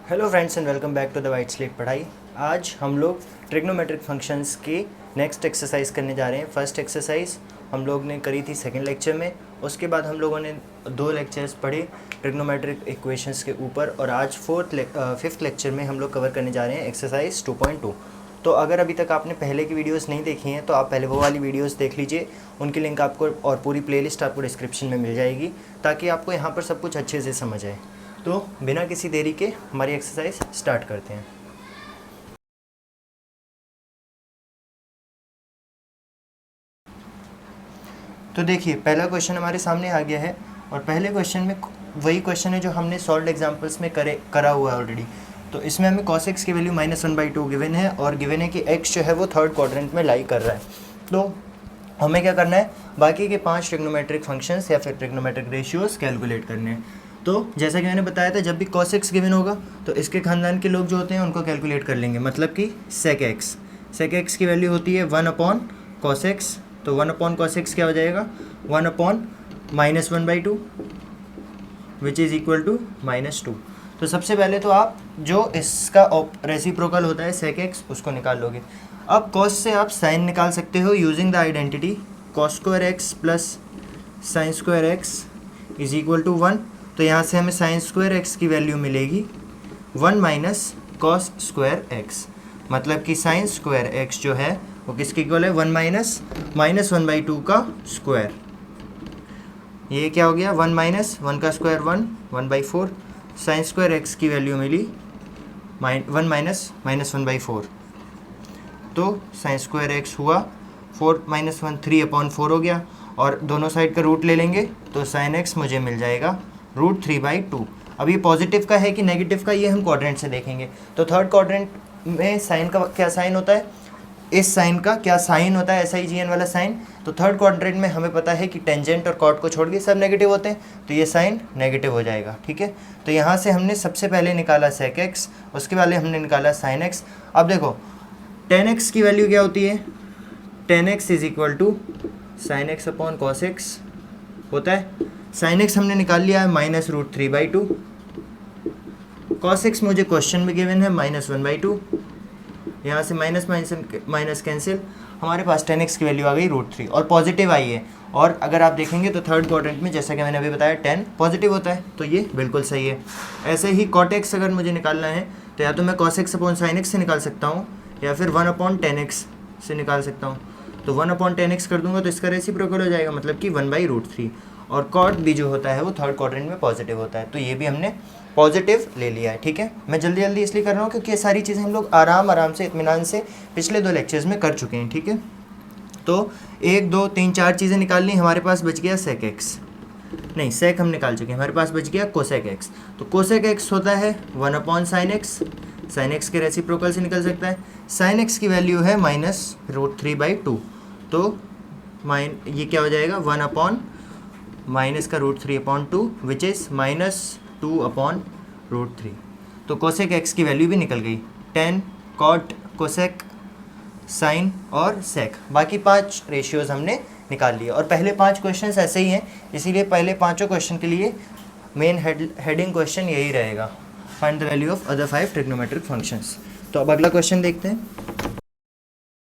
Hello friends and welcome back to the white slate पढ़ाई। आज हम लोग ट्रिग्नोमेट्रिक फंक्शंस की नेक्स्ट एक्सरसाइज करने जा रहे हैं। फर्स्ट एक्सरसाइज हम लोग ने करी थी सेकंड लेक्चर में, उसके बाद हम लोगों ने 2 लेक्चर्स पढ़े ट्रिग्नोमेट्रिक इक्वेशंस के ऊपर, और आज फिफ्थ लेक्चर में हम लोग कवर करने जा रहे हैं एक्सरसाइज 2.2। तो अगर अभी तक आपने पहले की वीडियोस नहीं देखी हैं तो आप पहले वो वाली वीडियोस देख लीजिए, उनकी लिंक आपको और पूरी प्लेलिस्ट आपको डिस्क्रिप्शन में मिल जाएगी, ताकि आपको यहाँ पर सब कुछ अच्छे से समझ आए। तो बिना किसी देरी के हमारी एक्सरसाइज स्टार्ट करते हैं। तो देखिए, पहला क्वेश्चन हमारे सामने आ गया है, और पहले क्वेश्चन में वही क्वेश्चन है जो हमने सॉल्व्ड एग्जांपल्स में करा हुआ है ऑलरेडी। तो इसमें हमें cos x की वैल्यू -1/2 गिवन है, और गिवन है कि x जो है वो थर्ड क्वाड्रेंट में लाई कर रहा है। तो हमें क्या करना है, बाकी के 5 ट्रिग्नोमेट्रिक फंक्शंस या फिर ट्रिग्नोमेट्रिक रेशियोज कैलकुलेट करने हैं। तो जैसा कि मैंने बताया था, जब भी cos x गिवन होगा तो इसके खानदान के लोग जो होते हैं उनको कैलकुलेट कर लेंगे, मतलब कि sec x की वैल्यू होती है 1/cos x। तो 1/cos x क्या हो जाएगा, 1/-1/2 विच इज़ इक्वल टू -2। तो सबसे पहले तो आप जो इसका रेसिप्रोकल होता है sec x, उसको निकाल लोगे। अब cos से आप sin निकाल सकते हो using the identity cos square x plus sin square x is equal to 1। तो यहाँ से हमें sin स्क्वायर एक्स की वैल्यू मिलेगी 1 - cos स्क्वायर एक्स, मतलब कि sin स्क्वायर एक्स जो है वो किसके इक्वल है, 1 - -1/2 का स्क्वायर। ये क्या हो गया, 1 - 1 का स्क्वायर 1/4। sin स्क्वायर एक्स की वैल्यू मिली 1 - -1/4। तो sin स्क्वायर एक्स हुआ 4 - 1 3/4 हो गया, और दोनों साइड का रूट ले लेंगे तो sin x मुझे मिल जाएगा √3/2। अब ये पॉजिटिव का है कि नेगेटिव का, ये हम क्वाड्रेंट से देखेंगे। तो थर्ड क्वाड्रेंट में साइन का क्या साइन होता है, इस साइन का क्या साइन होता है, SIGN वाला साइन। तो थर्ड क्वाड्रेंट में हमें पता है कि टेंजेंट और कॉट को छोड़ के सब नेगेटिव होते हैं, तो ये साइन नेगेटिव हो जाएगा। ठीक है, तो यहाँ से हमने सबसे पहले निकाला sec x, उसके पहले हमने निकाला sin x। अब देखो tan x की वैल्यू क्या होती है, tan x is equal to sin x/cos x होता है। sin x हमने निकाल लिया है -√3/2। cos x मुझे क्वेश्चन में गिवन है -1/2। यहाँ से माइनस कैंसिल, हमारे पास tan x की वैल्यू आ गई √3 और पॉजिटिव आई है। और अगर आप देखेंगे तो थर्ड क्वाड्रेंट में, जैसा कि मैंने अभी बताया, tan पॉजिटिव होता है, तो ये बिल्कुल सही है। ऐसे ही cot x अगर मुझे निकालना है तो या तो मैं cos x/sin x से निकाल सकता हूँ, या फिर 1/tan x से निकाल सकता हूँ। तो 1/tan x कर दूंगा तो इसका रेसिप्रोकल हो जाएगा, मतलब कि 1/√3। और cot भी जो होता है वो थर्ड क्वाड्रेंट में पॉजिटिव होता है, तो ये भी हमने पॉजिटिव ले लिया है। ठीक है, मैं जल्दी जल्दी इसलिए कर रहा हूँ क्योंकि ये सारी चीज़ें हम लोग आराम से इत्मीनान से पिछले 2 लेक्चर्स में कर चुके हैं। ठीक है, तो 1 2 3 4 चीज़ें निकाल ली, हमारे पास बच गया sec x, नहीं sec हम निकाल चुके हैं, हमारे पास बच गया cosec x। तो cosec x होता है 1/sin x, sin x के रेसिप्रोकल से निकल सकता है। sin x की वैल्यू है -√3/2, तो ये क्या हो जाएगा, 1/ माइनस का √3/2 विच इज़ -2/√3। तो cosec x की वैल्यू भी निकल गई, tan, cot, cosec, sin और sec। बाकी 5 रेशियोज़ हमने निकाल लिए, और पहले 5 क्वेश्चंस ऐसे ही हैं, इसीलिए पहले 5 क्वेश्चन के लिए मेन हेडिंग क्वेश्चन यही रहेगा, find the value of other 5 trigonometric functions. तो अब अगला क्वेश्चन देखते हैं।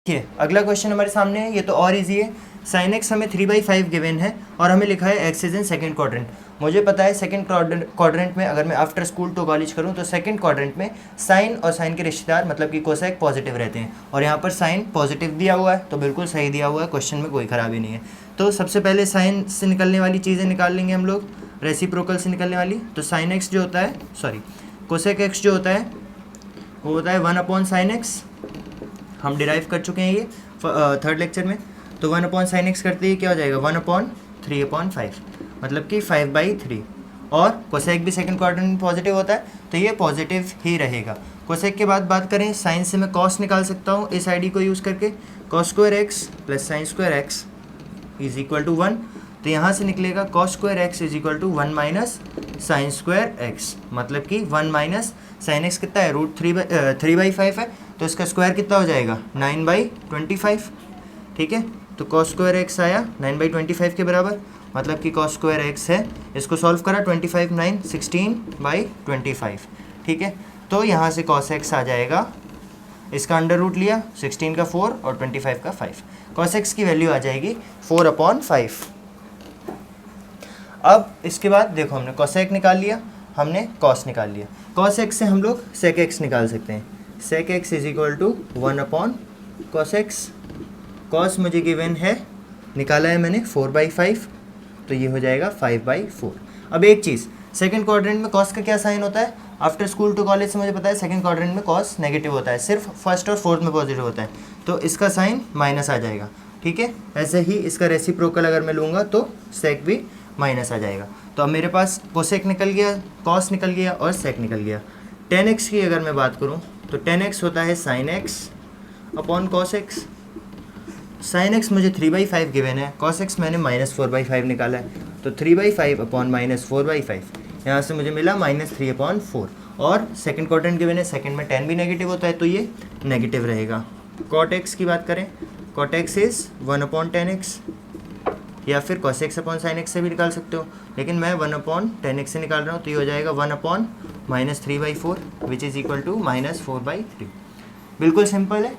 देखिए, अगला क्वेश्चन हमारे सामने है, ये तो और इजी है। sin x हमें 3/5 गिवन है, और हमें लिखा है x is in second quadrant. मुझे पता है सेकंड क्वाड्रेंट में अगर मैं आफ्टर स्कूल टू कॉलेज करूं तो सेकंड क्वाड्रेंट में साइन और साइन के रिश्तेदार, मतलब कि कोसेक, पॉजिटिव रहते हैं, और यहाँ पर साइन पॉजिटिव दिया हुआ है, तो बिल्कुल सही दिया हुआ है, क्वेश्चन में कोई खराबी नहीं है। तो सबसे पहले साइन से निकलने वाली चीज़ें निकाल लेंगे हम लोग, रेसिप्रोकल से निकलने वाली। तो sin x जो होता है, कोसेक x जो होता है वो होता है 1/sin x, हम डिराइव कर चुके हैं ये थर्ड लेक्चर में। तो 1/sin x करते ही क्या हो जाएगा, 1/3/5, मतलब कि 5/3। और कोसेक भी सेकंड क्वाड्रेंट में पॉजिटिव होता है, तो ये पॉजिटिव ही रहेगा। कोसेक के बाद बात करें, साइन से मैं कॉस निकाल सकता हूँ इस आईडी को यूज़ करके, cos square x plus sine square x is equal to 1। तो यहाँ से निकलेगा cos square x is equal to 1 - sine square x, मतलब कि 1 - साइन एक्स कितना है, √3/5 है, तो इसका स्क्वायर कितना हो जाएगा, 9/25। ठीक है, तो cos स्क्वायर एक्स आया 9/25 के बराबर, मतलब कि cos स्क्वायर एक्स है, इसको सॉल्व करा 25 9 16/25। ठीक है, तो यहाँ से cos x आ जाएगा, इसका अंडर रूट लिया, 16 का 4 और 25 का 5, cos x की वैल्यू आ जाएगी 4/5। अब इसके बाद देखो हमने cosec निकाल लिया, हमने cos निकाल लिया, cos x से हम लोग sec x निकाल सकते हैं, sec x is equal to 1/cos x, cos मुझे गिवन है, निकाला है मैंने 4/5, तो ये हो जाएगा 5/4। अब एक चीज़, सेकंड क्वाड्रेंट में cos का क्या साइन होता है, आफ्टर स्कूल टू कॉलेज से मुझे पता है सेकंड क्वाड्रेंट में cos नेगेटिव होता है, सिर्फ फर्स्ट और फोर्थ में पॉजिटिव होता है, तो इसका साइन माइनस आ जाएगा, ठीक है। ऐसे ही इसका रेसिप्रोकल अगर मैं लूँगा तो sec भी माइनस आ जाएगा। तो अब मेरे पास कोसेक निकल गया, cos निकल गया और sec निकल गया। tan x की अगर मैं बात करूँ तो tan x होता है sin x upon cos x, sin x मुझे 3/5 गिवन है, cos x मैंने -4/5 निकाला है, तो 3/5 अपॉन -4/5, यहाँ से मुझे मिला -3/4। और सेकंड क्वाड्रेंट गिवन है, सेकंड में tan भी नेगेटिव होता है तो ये नेगेटिव रहेगा। cot x की बात करें, cot x is 1/tan x, या फिर cos x upon sin x से भी निकाल सकते हो, लेकिन मैं 1/tan x से निकाल रहा हूँ, तो ये हो जाएगा 1/-3/4 विच इज़ इक्वल टू -4/3। बिल्कुल सिंपल है।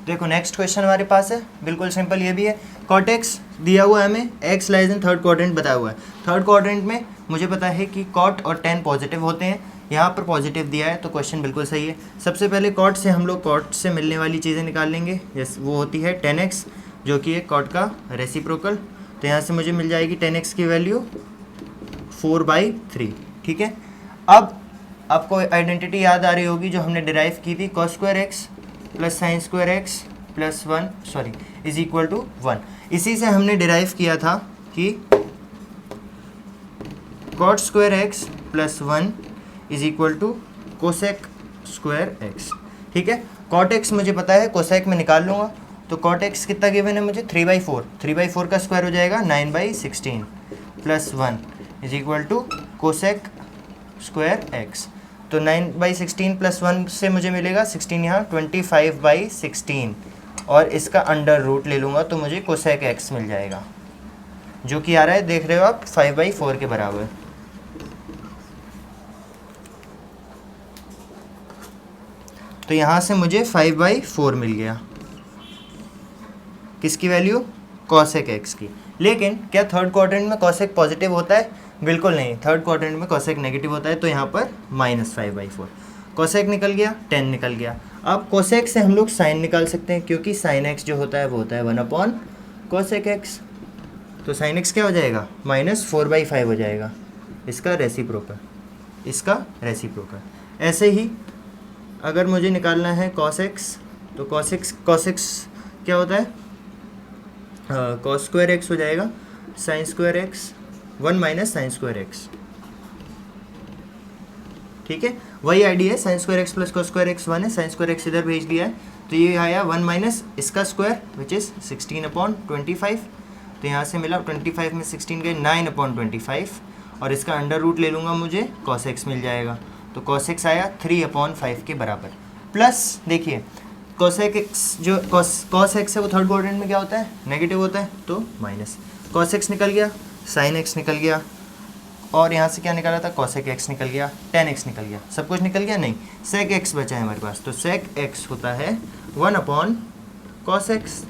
देखो नेक्स्ट क्वेश्चन हमारे पास है, बिल्कुल सिंपल ये भी है। cot x दिया हुआ है हमें, x lies in third quadrant बताया हुआ है। थर्ड क्वाड्रेंट में मुझे पता है कि cot और tan पॉजिटिव होते हैं, यहाँ पर पॉजिटिव दिया है तो क्वेश्चन बिल्कुल सही है। सबसे पहले cot से हम लोग cot से मिलने वाली चीज़ें निकाल लेंगे, जैसे वो होती है tan x जो कि है cot का रेसिप्रोकल, तो यहाँ से मुझे मिल जाएगी tan x की वैल्यू 4/3, ठीक है। अब आपको आइडेंटिटी याद आ रही होगी जो हमने डिराइव की थी, cos square x plus sine square x plus 1 is equal to 1। इसी से हमने डिराइव किया था कि cot square x plus 1 is equal to cosec square x, ठीक है। cot x मुझे पता है, कोसेक में निकाल लूँगा, तो cot x कितना गिवन है मुझे 3/4, 3/4 का स्क्वायर हो जाएगा 9/16 plus 1 is equal to cosec square x. तो 9/16 प्लस 1 से मुझे मिलेगा 16, यहाँ 25/16, और इसका अंडर रूट ले लूँगा तो मुझे कोसेक एक्स मिल जाएगा, जो कि आ रहा है, देख रहे हो आप, 5/4 के बराबर। तो यहाँ से मुझे 5/4 मिल गया, किसकी वैल्यू, कोसेक एक्स की। लेकिन क्या थर्ड क्वाड्रेंट में कोसेक पॉजिटिव होता है, बिल्कुल नहीं, थर्ड क्वाड्रेंट में कोसेक नेगेटिव होता है, तो यहाँ पर -5/4, कोसेक निकल गया, tan निकल गया। अब कोसेक से हम लोग साइन निकाल सकते हैं, क्योंकि sin x जो होता है वो होता है 1/cosec x, तो sin x क्या हो जाएगा, -4/5 हो जाएगा, इसका रेसिप्रोकल। ऐसे ही अगर मुझे निकालना है cos x, तो cos x क्या होता है, cos स्क्वायर x हो जाएगा sin square x 1 - sin square x, ठीक है। वही आइडिया है, sin square x plus cos square x 1 है, sin स्क्वायर x इधर भेज दिया है, तो ये आया 1 - इसका स्क्वायर विच इज़ 16/25, तो यहाँ से मिला 25 में 16 गए 9/25, और इसका अंडर रूट ले लूँगा, मुझे cos x मिल जाएगा, तो cos x आया 3/5 के बराबर। प्लस देखिए cosec x जो cos x है वो थर्ड क्वाड्रेंट में क्या होता है, नेगेटिव होता है, तो माइनस, cos x निकल गया, sin x निकल गया, और यहाँ से क्या निकाला था, cosec x निकल गया, tan x निकल गया, सब कुछ निकल गया, नहीं sec x बचा है हमारे पास, तो sec x होता है 1/cos x,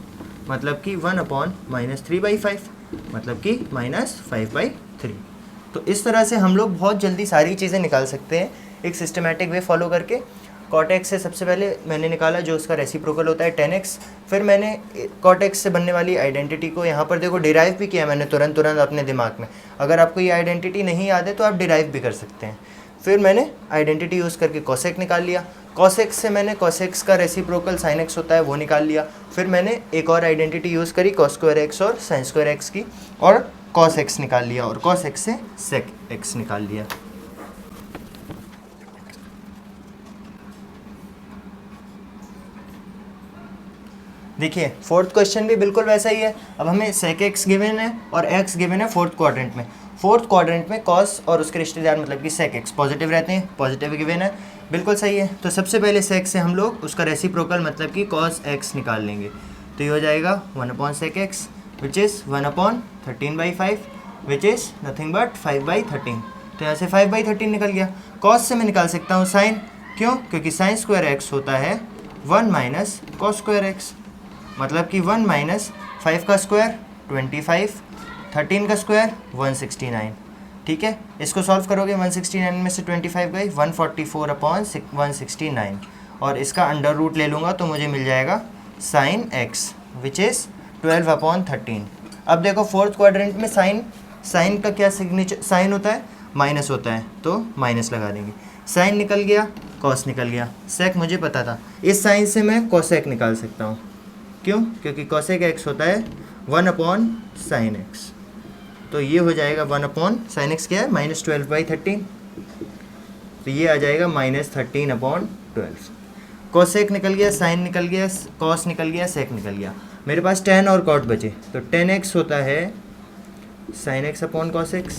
मतलब कि 1/-3/5, मतलब कि -5/3। तो इस तरह से हम लोग बहुत जल्दी सारी चीज़ें निकाल सकते हैं एक सिस्टमेटिक वे फॉलो करके। cot x से सबसे पहले मैंने निकाला जो उसका रेसिप्रोकल होता है tan x, फिर मैंने cot x से बनने वाली आइडेंटिटी को यहाँ पर देखो डिराइव भी किया मैंने तुरंत अपने दिमाग में। अगर आपको ये आइडेंटिटी नहीं याद है तो आप डिराइव भी कर सकते हैं। फिर मैंने आइडेंटिटी यूज़ करके cosec निकाल लिया, cosec से मैंने cos x का रेसिप्रोकल sin x होता है वो निकाल लिया। फिर मैंने एक और आइडेंटिटी यूज़ करी cos स्क्वायर x और sin स्क्वायर x की, और cos x निकाल लिया, और cos x से sec x निकाल लिया। देखिए फोर्थ क्वेश्चन भी बिल्कुल वैसा ही है। अब हमें sec x गिवन है और x गिवन है फोर्थ क्वाड्रेंट में। फोर्थ क्वाड्रेंट में cos और उसके रिश्तेदार मतलब कि sec x पॉजिटिव रहते हैं, पॉजिटिव गिवन है, बिल्कुल सही है। तो सबसे पहले sec से हम लोग उसका रेसिप्रोकल मतलब कि cos x निकाल लेंगे, तो ये हो जाएगा 1/sec x which is 1/13/5 which is nothing but 5/13। तो यहाँ से 5/13 निकल गया। कॉस से मैं निकाल सकता हूँ साइन, क्यों? क्योंकि साइन स्क्वायर एक्स होता है 1 माइनस कॉस स्क्वायर एक्स, मतलब कि 1 माइनस 5 का स्क्वायर 25, 13 का स्क्वायर 169। ठीक है, इसको सॉल्व करोगे 169 में से 25 गई 144/169, और इसका अंडर रूट ले लूँगा तो मुझे मिल जाएगा साइन एक्स विच इज़ 12/13। अब देखो फोर्थ क्वाड्रेंट में साइन का क्या सिग्नेचर साइन होता है, माइनस होता है, तो माइनस लगा देंगे। साइन निकल गया, कॉस निकल गया, सेक मुझे पता था, इस साइन से मैं कोसेक निकाल सकता हूँ। क्यों? क्योंकि कोसेक एक्स होता है 1/sin x, तो ये हो जाएगा 1/sin x क्या है, -12/13, तो ये आ जाएगा -13/12। कोसेक निकल गया, साइन निकल गया, कॉस निकल गया, सेक निकल गया, मेरे पास tan और cot बचे, तो tan x होता है sin x/cos x।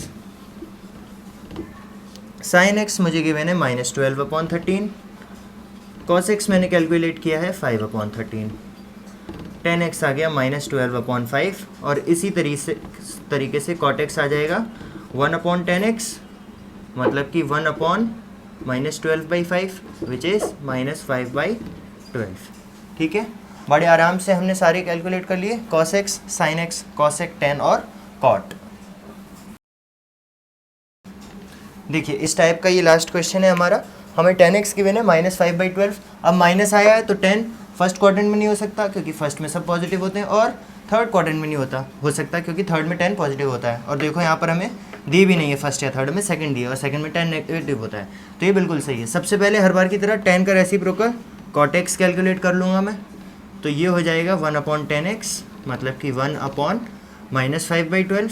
sin x मुझे गिवन है -12/13, cos x मैंने कैलकुलेट किया है 5/13, tan x आ गया -12/5, और इसी तरीके से cot x आ जाएगा 1/tan x, मतलब कि 1/-12/5 विच इज़ -5/12। ठीक है, बड़े आराम से हमने सारे कैलकुलेट कर लिए, cos x, sin x, cosec, tan और cot। देखिए इस टाइप का ये लास्ट क्वेश्चन है हमारा, हमें tan x गिवन है -5/12। अब माइनस आया है तो tan फर्स्ट क्वाड्रेंट में नहीं हो सकता क्योंकि फर्स्ट में सब पॉजिटिव होते हैं, और थर्ड क्वाड्रेंट में नहीं हो सकता क्योंकि थर्ड में tan पॉजिटिव होता है। और देखो यहाँ पर हमें दी भी नहीं है फर्स्ट या थर्ड में, सेकंड दी है, और सेकंड में tan नेगेटिव होता है, तो ये बिल्कुल सही है। सबसे पहले हर बार की तरह tan का रेसिप्रोकल cot x कैलकुलेट कर लूँगा मैं, तो ये हो जाएगा 1/tan x, मतलब कि 1/-5/12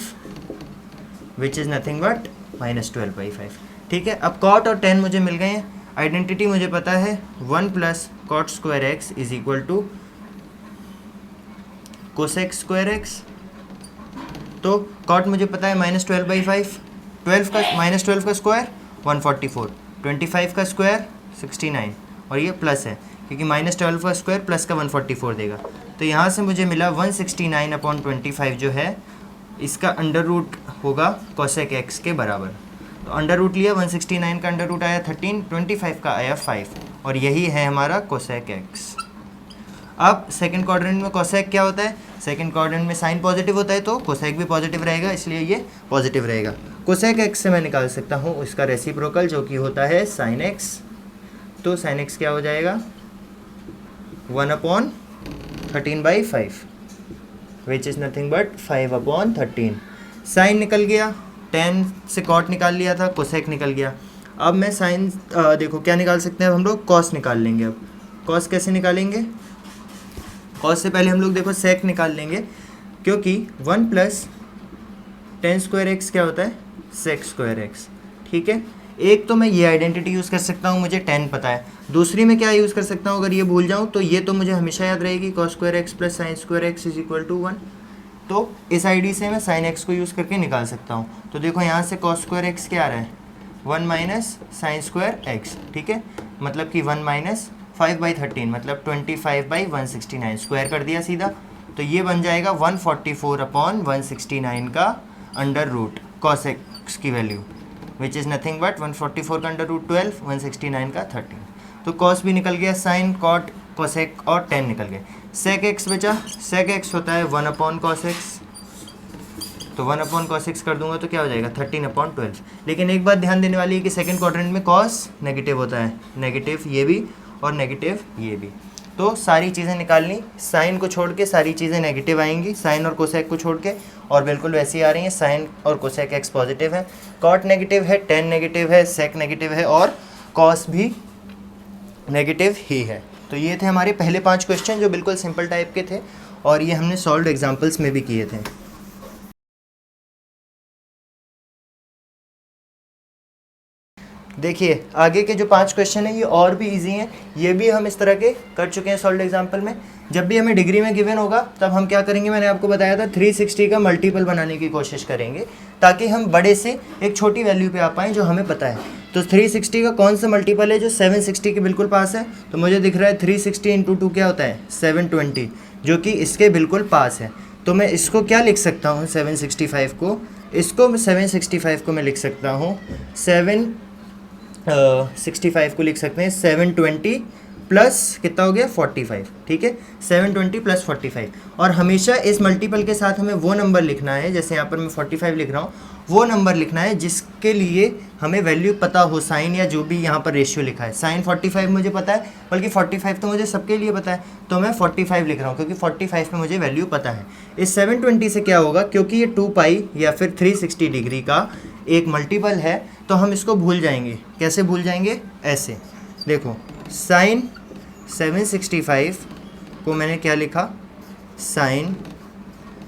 विच इज़ नथिंग बट -12/5। ठीक है, अब cot और tan मुझे मिल गए हैं, आइडेंटिटी मुझे पता है 1 + cot square x is equal to cosec square x. तो cot मुझे पता है -12/5, 12 का स्क्वायर 144, 25 का स्क्वायर 69, और ये प्लस है क्योंकि -12 का स्क्वायर प्लस का 144 देगा, तो यहाँ से मुझे मिला 169/25 जो है इसका अंडर रूट होगा कोसेक एक्स के बराबर। तो अंडर रूट लिया, 169 का अंडर रूट आया 13, 25 का आया 5, और यही है हमारा कोसेक एक्स। अब सेकंड क्वाड्रेंट में कोसेक क्या होता है, सेकंड क्वाड्रेंट में साइन पॉजिटिव होता है तो कोसेक भी पॉजिटिव रहेगा, इसलिए ये पॉजिटिव रहेगा। कोसेक एक्स से मैं निकाल सकता हूँ इसका रेसिप्रोकल जो कि होता है साइन एक्स, तो साइन एक्स क्या हो जाएगा 1/13/5 which is nothing but 5/13। Sine निकल गया, tan से cot निकाल लिया था, कोसेक निकल गया। अब मैं साइन देखो क्या निकाल सकते हैं, अब हम लोग कॉस निकाल लेंगे। अब कॉस कैसे निकालेंगे, कॉस से पहले हम लोग देखो सेक निकाल लेंगे, क्योंकि 1 + tan स्क्वायर एक्स क्या होता है सेक स्क्वायर एक्स। ठीक है, एक तो मैं ये आइडेंटिटी यूज़ कर सकता हूँ, मुझे tan पता है। दूसरी में क्या यूज़ कर सकता हूँ, अगर ये भूल जाऊँ तो ये तो मुझे हमेशा याद रहेगी, cos square x + sin square x is equal to 1। तो इस आईडी से मैं sin x को यूज़ करके निकाल सकता हूँ। तो देखो यहाँ से cos स्क्वायर एक्स क्या आ रहा है 1 - sin स्क्वायर एक्स। ठीक है, मतलब कि 1 - 5/13 मतलब 25/169, स्क्वायर कर दिया सीधा, तो ये बन जाएगा 144/169 का अंडर रूट cos x की value which is nothing but 144 का अंडर रूट 12, 169 का 13। तो cos भी निकल गया, sin, cot, cosec और tan निकल गए। sec x बचा, sec x होता है 1/cos x, तो 1/cos x कर दूंगा तो क्या हो जाएगा 13/12। लेकिन एक बात ध्यान देने वाली है कि सेकंड क्वाड्रेंट में cos नेगेटिव होता है, नेगेटिव ये भी और नेगेटिव ये भी, तो सारी चीज़ें निकालनी, साइन को छोड़ के सारी चीज़ें नेगेटिव आएंगी, साइन और कोसेक को छोड़ के, और बिल्कुल वैसी आ रही हैं, साइन और कोसेक एक्स पॉजिटिव है, कॉट नेगेटिव है, टेन नेगेटिव है, सेक नेगेटिव है, और कॉस भी नेगेटिव ही है। तो ये थे हमारे पहले 5 क्वेश्चन जो बिल्कुल सिंपल टाइप के थे, और ये हमने सॉल्व एग्जाम्पल्स में भी किए थे। देखिए आगे के जो 5 क्वेश्चन हैं ये और भी इजी हैं, ये भी हम इस तरह के कर चुके हैं सॉल्व एग्जाम्पल में। जब भी हमें डिग्री में गिवन होगा तब हम क्या करेंगे, मैंने आपको बताया था 360 का मल्टीपल बनाने की कोशिश करेंगे ताकि हम बड़े से एक छोटी वैल्यू पे आ पाएँ जो हमें पता है। तो 360 का कौन सा मल्टीपल है जो 760 के बिल्कुल पास है, तो मुझे दिख रहा है 360 × 2 क्या होता है 720, जो कि इसके बिल्कुल पास है। तो मैं इसको क्या लिख सकता हूँ 765 को इसको 765 को मैं लिख सकता हूँ 765 को लिख सकते हैं 720 प्लस कितना हो गया 45, ठीक है 720 प्लस 45। और हमेशा इस मल्टीपल के साथ हमें वो नंबर लिखना है, जैसे यहाँ पर मैं 45 लिख रहा हूँ, वो नंबर लिखना है जिसके लिए हमें वैल्यू पता हो, साइन या जो भी यहाँ पर रेशियो लिखा है। साइन 45 मुझे पता है, बल्कि 45 तो मुझे सबके लिए पता है, तो मैं 45 लिख रहा हूँ क्योंकि 45 पे मुझे वैल्यू पता है। इस 720 से क्या होगा, क्योंकि ये 2 पाई या फिर 360 डिग्री का एक मल्टीपल है, तो हम इसको भूल जाएंगे। कैसे भूल जाएंगे, ऐसे देखो, साइन 765 को मैंने क्या लिखा, साइन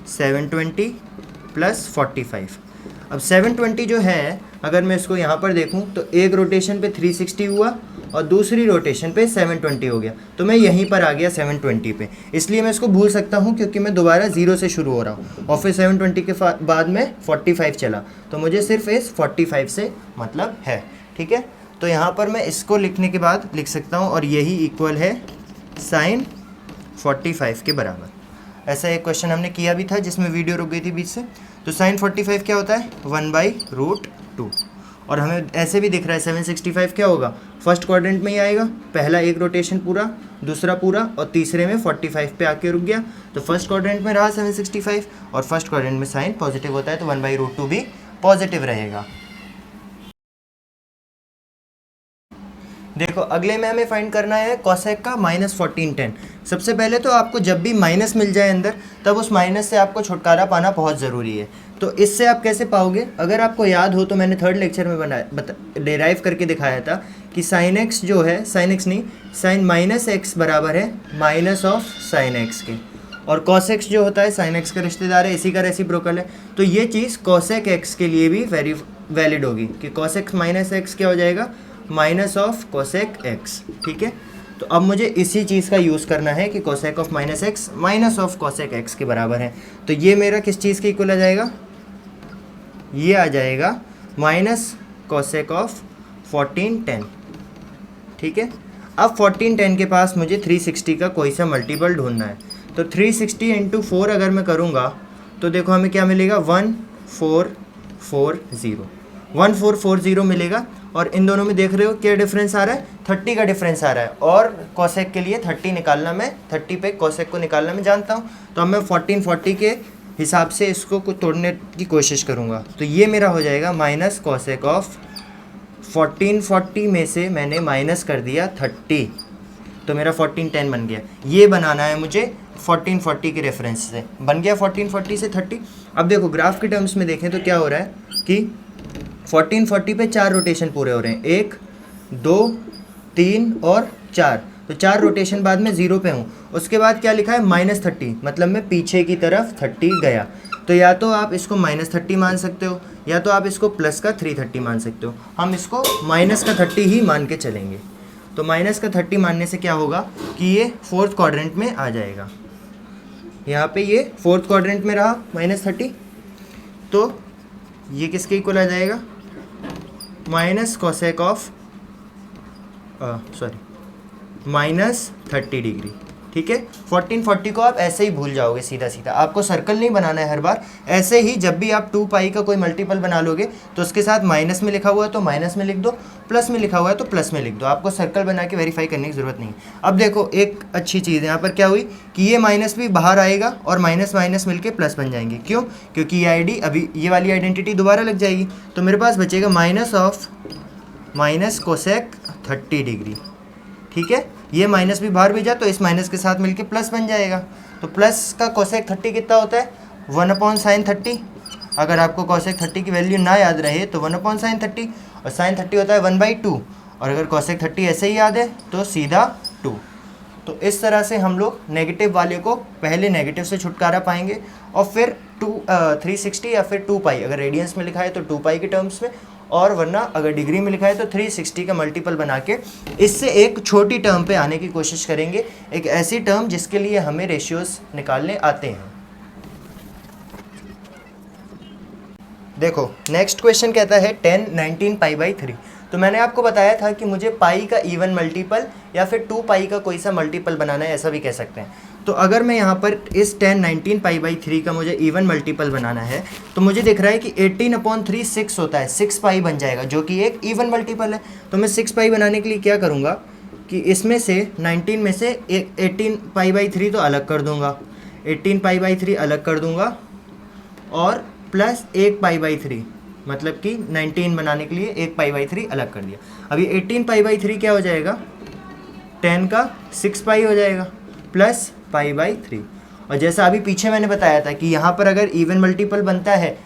720 प्लस 45। अब 720 जो है, अगर मैं इसको यहाँ पर देखूँ तो एक रोटेशन पे 360 हुआ और दूसरी रोटेशन पे 720 हो गया, तो मैं यहीं पर आ गया 720 पे, इसलिए मैं इसको भूल सकता हूँ क्योंकि मैं दोबारा 0 से शुरू हो रहा हूँ और फिर 720 के बाद में 45 चला, तो मुझे सिर्फ इस 45 से मतलब है, ठीक है। तो यहाँ पर मैं इसको लिखने के बाद लिख सकता हूँ और यही इक्वल है साइन 45 के बराबर। ऐसा एक क्वेश्चन हमने किया भी था जिसमें वीडियो रुक गई थी बीच से। तो साइन 45 क्या होता है, 1/√2। और हमें ऐसे भी दिख रहा है 765 क्या होगा, फर्स्ट क्वाड्रेंट में ही आएगा, पहला एक रोटेशन पूरा, दूसरा पूरा और तीसरे में 45 पे आके रुक गया, तो फर्स्ट क्वाड्रेंट में रहा 765 और फर्स्ट क्वाड्रेंट में साइन पॉजिटिव होता है तो 1/√2 भी पॉजिटिव रहेगा। देखो अगले में हमें फाइंड करना है कॉसेक का -14tan। सबसे पहले तो आपको जब भी माइनस मिल जाए अंदर, तब उस माइनस से आपको छुटकारा पाना बहुत ज़रूरी है। तो इससे आप कैसे पाओगे, अगर आपको याद हो तो मैंने थर्ड लेक्चर में डेराइव करके दिखाया था कि साइन एक्स जो है, साइन एक्स नहीं, साइन -x बराबर है माइनस ऑफ साइन एक्स के, और कॉस एक्स जो होता है साइन एक्स का रिश्तेदार है, इसी का रेसिप्रोकल है। तो ये चीज़ कॉसेक एक्स के लिए भी वैलिड होगी कि कॉस एक्स माइनस एक्स क्या हो जाएगा, माइनस ऑफ कोसेक एक्स, ठीक है। तो अब मुझे इसी चीज़ का यूज़ करना है कि cosec of minus x minus of cosec x के बराबर है। तो ये मेरा किस चीज़ के इक्वल आ जाएगा, ये आ जाएगा माइनस कोसेक ऑफ 14tan, ठीक है। अब 14tan के पास मुझे 360 का कोई सा मल्टीपल ढूंढना है। तो 360 × 4 अगर मैं करूँगा तो देखो हमें क्या मिलेगा, 1440 मिलेगा। और इन दोनों में देख रहे हो क्या डिफरेंस आ रहा है, 30 का डिफरेंस आ रहा है। और कोसेक के लिए 30 निकालना, मैं 30 पे कोसेक को निकालना मैं जानता हूँ, तो अब मैं 1440 के हिसाब से इसको तोड़ने की कोशिश करूँगा। तो ये मेरा हो जाएगा माइनस कोसेक ऑफ 1440 में से मैंने माइनस कर दिया 30, तो मेरा 14tan बन गया। ये बनाना है मुझे 1440 के रेफरेंस से, बन गया 1440 से 30। अब देखो ग्राफ के टर्म्स में देखें तो क्या हो रहा है कि 1440 पे 4 रोटेशन पूरे हो रहे हैं, 1 2 3 और 4, तो 4 रोटेशन बाद में 0 पे हूँ। उसके बाद क्या लिखा है -30, मतलब मैं पीछे की तरफ 30 गया। तो या तो आप इसको -30 मान सकते हो या तो आप इसको प्लस का 330 मान सकते हो। हम इसको माइनस का 30 ही मान के चलेंगे। तो माइनस का 30 मानने से क्या होगा कि ये फोर्थ क्वाड्रेंट में आ जाएगा। यहाँ पे ये फोर्थ क्वाड्रेंट में रहा -30, तो ये किसके इक्वल आ जाएगा, माइनस कोसेक ऑफ -30 डिग्री, ठीक है। 1440 को आप ऐसे ही भूल जाओगे सीधा सीधा, आपको सर्कल नहीं बनाना है हर बार। ऐसे ही जब भी आप 2 पाई का कोई मल्टीपल बना लोगे तो उसके साथ माइनस में लिखा हुआ है तो माइनस में लिख दो, प्लस में लिखा हुआ है तो प्लस में लिख दो, आपको सर्कल बना के वेरीफाई करने की ज़रूरत नहीं। अब देखो एक अच्छी चीज़ यहाँ पर क्या हुई कि ये माइनस भी बाहर आएगा और माइनस माइनस मिलके प्लस बन जाएंगे। क्यों, क्योंकि ये आईडी अभी ये वाली आइडेंटिटी दोबारा लग जाएगी। तो मेरे पास बचेगा माइनस कोसेक 30 डिग्री, ठीक है। ये माइनस भी बाहर भेजा तो इस माइनस के साथ मिलके प्लस बन जाएगा। तो प्लस का कोसेक 30 कितना होता है, 1/sin 30। अगर आपको कोसेक 30 की वैल्यू ना याद रहे तो 1/sin 30, और sin 30 होता है 1/2, और अगर कोसेक 30 ऐसे ही याद है तो सीधा 2। तो इस तरह से हम लोग नेगेटिव वाले को पहले नेगेटिव से छुटकारा पाएंगे और फिर 360 या फिर 2 पाई, अगर रेडियंस में लिखा है तो 2 पाई के टर्म्स में, और वरना अगर डिग्री में लिखा है तो 360 का मल्टीपल बना के इससे एक छोटी टर्म पे आने की कोशिश करेंगे, एक ऐसी टर्म जिसके लिए हमें रेशियोज निकालने आते हैं। देखो नेक्स्ट क्वेश्चन कहता है tan 19π/3। तो मैंने आपको बताया था कि मुझे पाई का इवन मल्टीपल या फिर 2 पाई का कोई सा मल्टीपल बनाना है, ऐसा भी कह सकते हैं। तो अगर मैं यहाँ पर इस 19 पाई बाई 3 का मुझे इवन मल्टीपल बनाना है, तो मुझे दिख रहा है कि 18/3 6 होता है, 6 पाई बन जाएगा, जो कि एक इवन मल्टीपल है। तो मैं 6 पाई बनाने के लिए क्या करूँगा कि इसमें से 19 में से 18 पाई बाई 3 तो अलग कर दूँगा, 18 पाई बाई 3 अलग कर दूँगा और प्लस 1 पाई बाई 3, मतलब कि 19 बनाने के लिए 1 पाई बाई 3 अलग कर दिया। अभी 18 पाई बाई 3 क्या हो जाएगा, 10 का 6 पाई हो जाएगा प्लस पाई बाई 3। और जैसा अभी पीछे मैंने बताया था कि यहाँ पर अगर इवन मल्टीपल बनता है,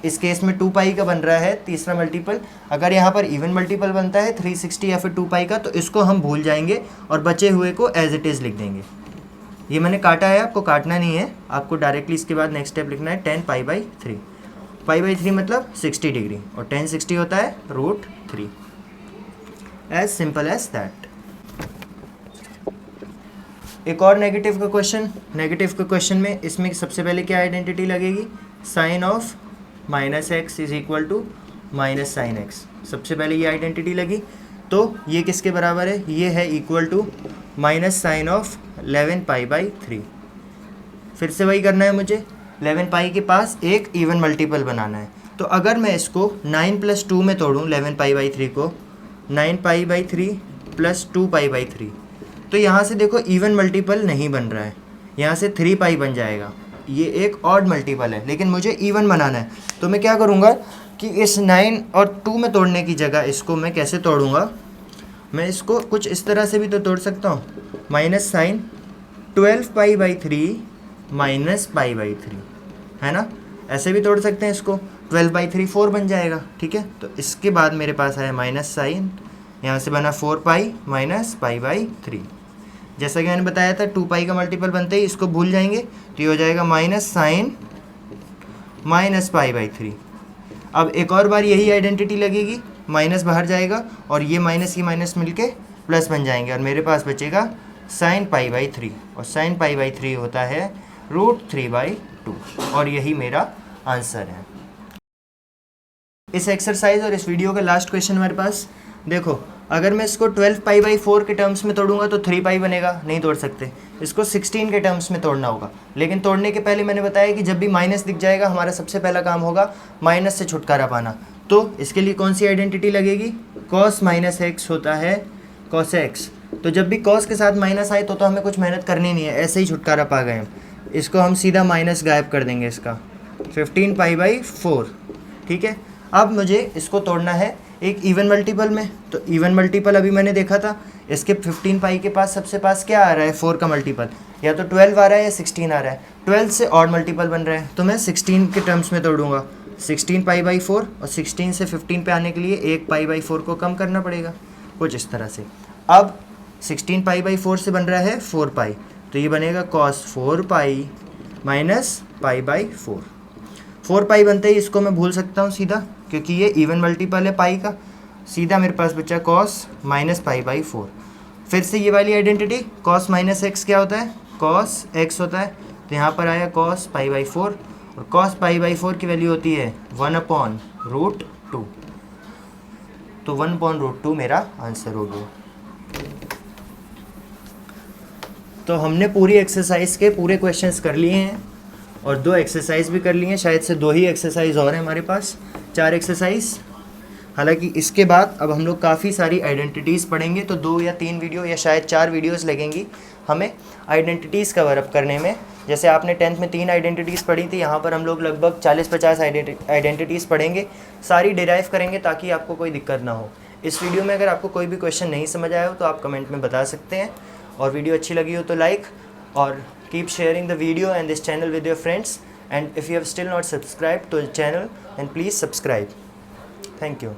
इस केस में 2 पाई का बन रहा है तीसरा मल्टीपल, अगर यहाँ पर इवन मल्टीपल बनता है 360 या फिर 2 पाई का, तो इसको हम भूल जाएंगे और बचे हुए को एज इट इज़ लिख देंगे। ये मैंने काटा है, आपको काटना नहीं है, आपको डायरेक्टली इसके बाद नेक्स्ट स्टेप लिखना है 10 पाई बाई 3। पाई बाई 3 मतलब 60 डिग्री और 10 60 होता है √3। As simple as that. एक और नेगेटिव का क्वेश्चन। नेगेटिव के क्वेश्चन में इसमें सबसे पहले क्या आइडेंटिटी लगेगी, sine of -x is equal to minus sine x। सबसे पहले ये आइडेंटिटी लगी, तो ये किसके बराबर है, ये है equal to minus sine of 11 pi by 3। फिर से वही करना है मुझे, 11 पाई के पास एक इवन मल्टीपल बनाना है। तो अगर मैं इसको 9 + 2 में तोड़ूँ 11 पाई बाई 3 को, 9 पाई बाई 3 + 2 पाई बाई 3, तो यहाँ से देखो इवन मल्टीपल नहीं बन रहा है, यहाँ से 3 पाई बन जाएगा। ये एक ऑड मल्टीपल है, लेकिन मुझे इवन बनाना है। तो मैं क्या करूँगा कि इस 9 और 2 में तोड़ने की जगह इसको मैं कैसे तोड़ूँगा, मैं इसको कुछ इस तरह से भी तो तोड़ सकता हूँ, minus sine 12 pi by 3 minus pi by 3, है ना, ऐसे भी तोड़ सकते हैं इसको। 12 बाई 3 4 बन जाएगा, ठीक है। तो इसके बाद मेरे पास आया माइनस साइन, यहाँ से बना 4 पाई माइनस पाई बाई 3। जैसा कि मैंने बताया था 2 पाई का मल्टीपल बनते ही इसको भूल जाएंगे, तो ये हो जाएगा minus sine minus pi by 3। अब एक और बार यही आइडेंटिटी लगेगी, माइनस बाहर जाएगा और ये माइनस मिलके प्लस बन जाएंगे और मेरे पास बचेगा साइन पाई बाई 3, और साइन पाई बाई 3 होता है √3/2, और यही मेरा आंसर है। इस एक्सरसाइज और इस वीडियो का लास्ट क्वेश्चन हमारे पास देखो, अगर मैं इसको 12 पाई बाई 4 के टर्म्स में तोड़ूंगा तो 3 पाई बनेगा, नहीं तोड़ सकते। इसको 16 के टर्म्स में तोड़ना होगा, लेकिन तोड़ने के पहले मैंने बताया कि जब भी माइनस दिख जाएगा हमारा सबसे पहला काम होगा माइनस से छुटकारा पाना। तो इसके लिए कौन सी आइडेंटिटी लगेगी, cos -x होता है cos x। तो जब भी cos के साथ माइनस आए तो हमें कुछ मेहनत करनी नहीं है, ऐसे ही छुटकारा पा गए हम। इसको हम सीधा माइनस गायब कर देंगे, इसका 15 पाई बाई 4, ठीक है। अब मुझे इसको तोड़ना है एक इवन मल्टीपल में। तो इवन मल्टीपल अभी मैंने देखा था, इसके 15 पाई के पास सबसे पास क्या आ रहा है, 4 का मल्टीपल, या तो 12 आ रहा है या 16 आ रहा है। 12 से ऑड मल्टीपल बन रहा है, तो मैं 16 के टर्म्स में तोड़ूंगा, 16 पाई बाई 4, और 16 से 15 पे आने के लिए 1 पाई बाई 4 को कम करना पड़ेगा, कुछ इस तरह से। अब 16 पाई बाई 4 से बन रहा है 4 पाई, तो ये बनेगा cos 4 pi minus pi by 4। 4 पाई बनते ही इसको मैं भूल सकता हूँ सीधा, क्योंकि ये इवन मल्टीपल है पाई का। सीधा मेरे पास बचा cos माइनस पाई बाई 4। फिर से ये वाली आइडेंटिटी, cos माइनस एक्स क्या होता है, cos x होता है, तो यहाँ पर आया cos पाई बाई 4, और cos पाई बाई 4 की वैल्यू होती है 1/√2। तो 1/√2 मेरा आंसर हो गया। तो हमने पूरी एक्सरसाइज के पूरे क्वेश्चंस कर लिए हैं, और 2 एक्सरसाइज भी कर लिए हैं, शायद से 2 ही एक्सरसाइज और हैं हमारे पास, 4 एक्सरसाइज। हालांकि इसके बाद अब हम लोग काफ़ी सारी आइडेंटिटीज़ पढ़ेंगे, तो 2 या 3 वीडियो या शायद 4 वीडियोस लगेंगी हमें आइडेंटिटीज़ कवर अप करने में। जैसे आपने 10th में 3 आइडेंटिटीज़ पढ़ी थी, यहाँ पर हम लोग लगभग 40-50 आइडेंटिटीज़ पढ़ेंगे, सारी डिराइव करेंगे ताकि आपको कोई दिक्कत ना हो। इस वीडियो में अगर आपको कोई भी क्वेश्चन नहीं समझ आया हो तो आप कमेंट में बता सकते हैं, और वीडियो अच्छी लगी हो तो लाइक, और keep sharing the video and this channel with your friends, and if you have still not subscribed to the channel then please subscribe. Thank you.